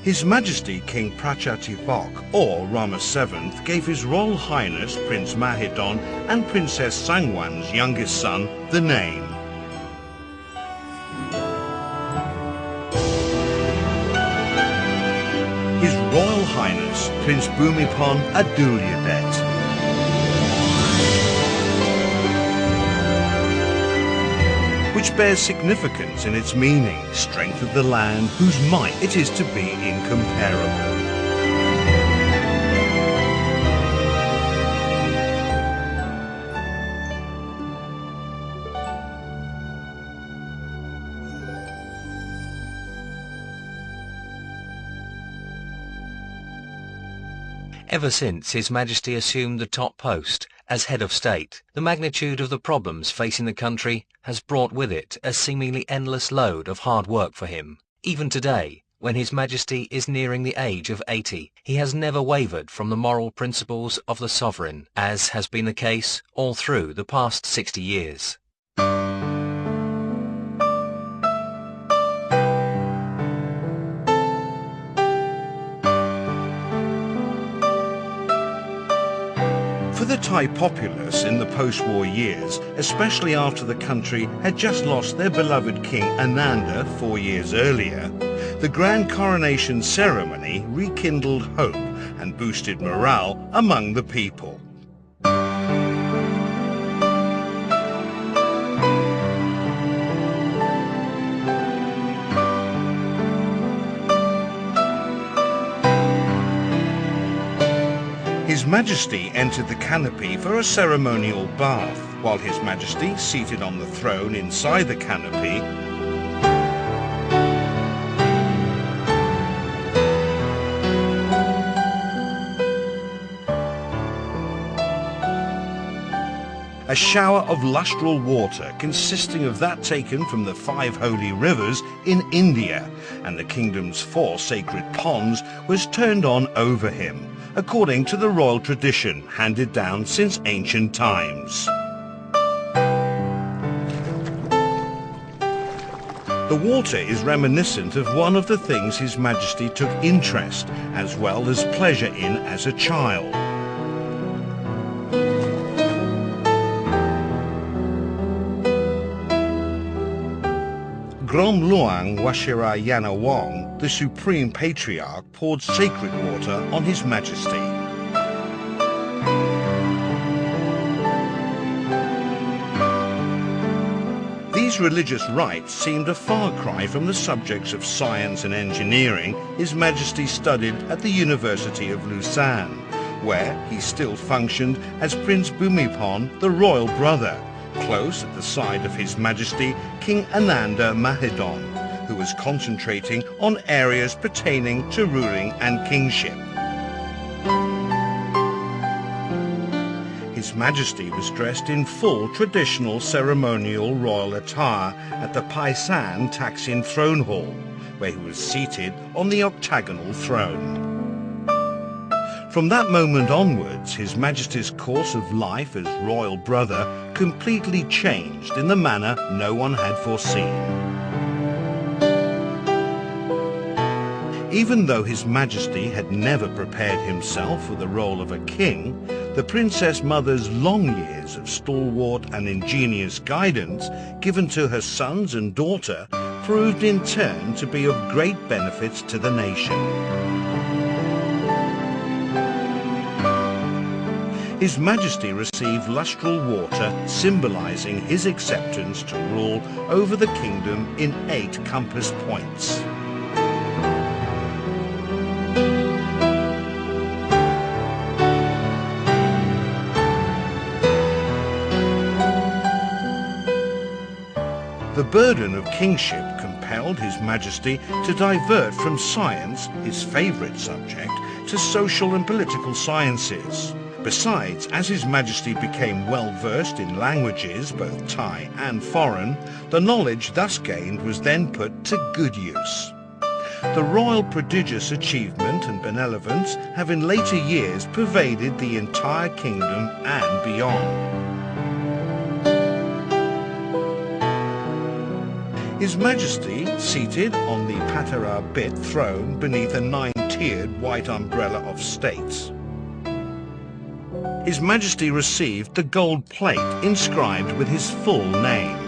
His Majesty King Prachatipak, or Rama VII, gave His Royal Highness Prince Mahidol and Princess Sangwan's youngest son the name. His Royal Highness Prince Bhumibol Adulyadej. Which bears significance in its meaning, strength of the land whose might it is to be incomparable. Ever since His Majesty assumed the top post as head of state, the magnitude of the problems facing the country has brought with it a seemingly endless load of hard work for him. Even today, when His Majesty is nearing the age of 80, he has never wavered from the moral principles of the sovereign, as has been the case all through the past 60 years. For the Thai populace in the post-war years, especially after the country had just lost their beloved King Ananda 4 years earlier, the grand coronation ceremony rekindled hope and boosted morale among the people. His Majesty entered the canopy for a ceremonial bath, while His Majesty, seated on the throne inside the canopy, a shower of lustral water consisting of that taken from the 5 holy rivers in India and the kingdom's 4 sacred ponds was turned on over him, according to the royal tradition handed down since ancient times. The water is reminiscent of one of the things His Majesty took interest as well as pleasure in as a child. Grom Luang Washirayanawong, the Supreme Patriarch, poured sacred water on His Majesty. These religious rites seemed a far cry from the subjects of science and engineering His Majesty studied at the University of Lausanne, where he still functioned as Prince Bhumibol, the royal brother, close at the side of His Majesty King Ananda Mahidol, who was concentrating on areas pertaining to ruling and kingship. His Majesty was dressed in full traditional ceremonial royal attire at the Paisan Taksin throne hall, where he was seated on the octagonal throne. From that moment onwards, His Majesty's course of life as royal brother completely changed in the manner no one had foreseen. Even though His Majesty had never prepared himself for the role of a king, the Princess Mother's long years of stalwart and ingenious guidance given to her sons and daughter proved in turn to be of great benefits to the nation. His Majesty received lustral water symbolizing his acceptance to rule over the kingdom in 8 compass points. The burden of kingship compelled His Majesty to divert from science, his favourite subject, to social and political sciences. Besides, as His Majesty became well versed in languages, both Thai and foreign, the knowledge thus gained was then put to good use. The royal prodigious achievement and benevolence have in later years pervaded the entire kingdom and beyond. His Majesty, seated on the Patara bit throne beneath a 9-tiered white umbrella of state. His Majesty received the gold plate inscribed with his full name.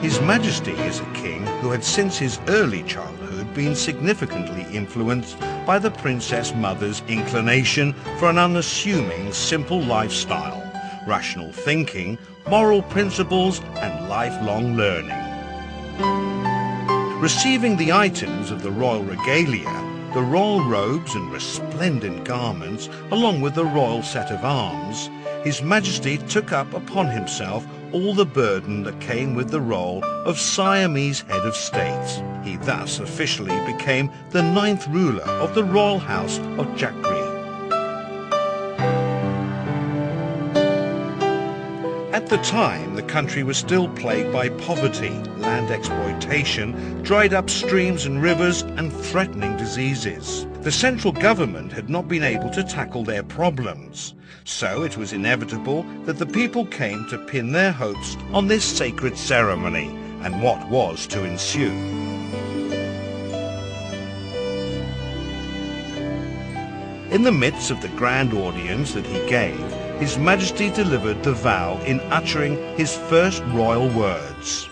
His Majesty is a king who had since his early childhood been significantly influenced by the Princess Mother's inclination for an unassuming, simple lifestyle, rational thinking, moral principles and lifelong learning. Receiving the items of the royal regalia, the royal robes and resplendent garments, along with the royal set of arms, His Majesty took up upon himself all the burden that came with the role of Siamese head of state. He thus officially became the 9th ruler of the royal house of Chakri. At the time, the country was still plagued by poverty, land exploitation, dried up streams and rivers, and threatening diseases. The central government had not been able to tackle their problems, so it was inevitable that the people came to pin their hopes on this sacred ceremony and what was to ensue. In the midst of the grand audience that he gave, His Majesty delivered the vow in uttering his first royal words.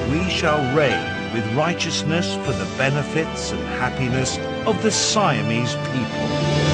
We shall reign with righteousness for the benefits and happiness of the Siamese people.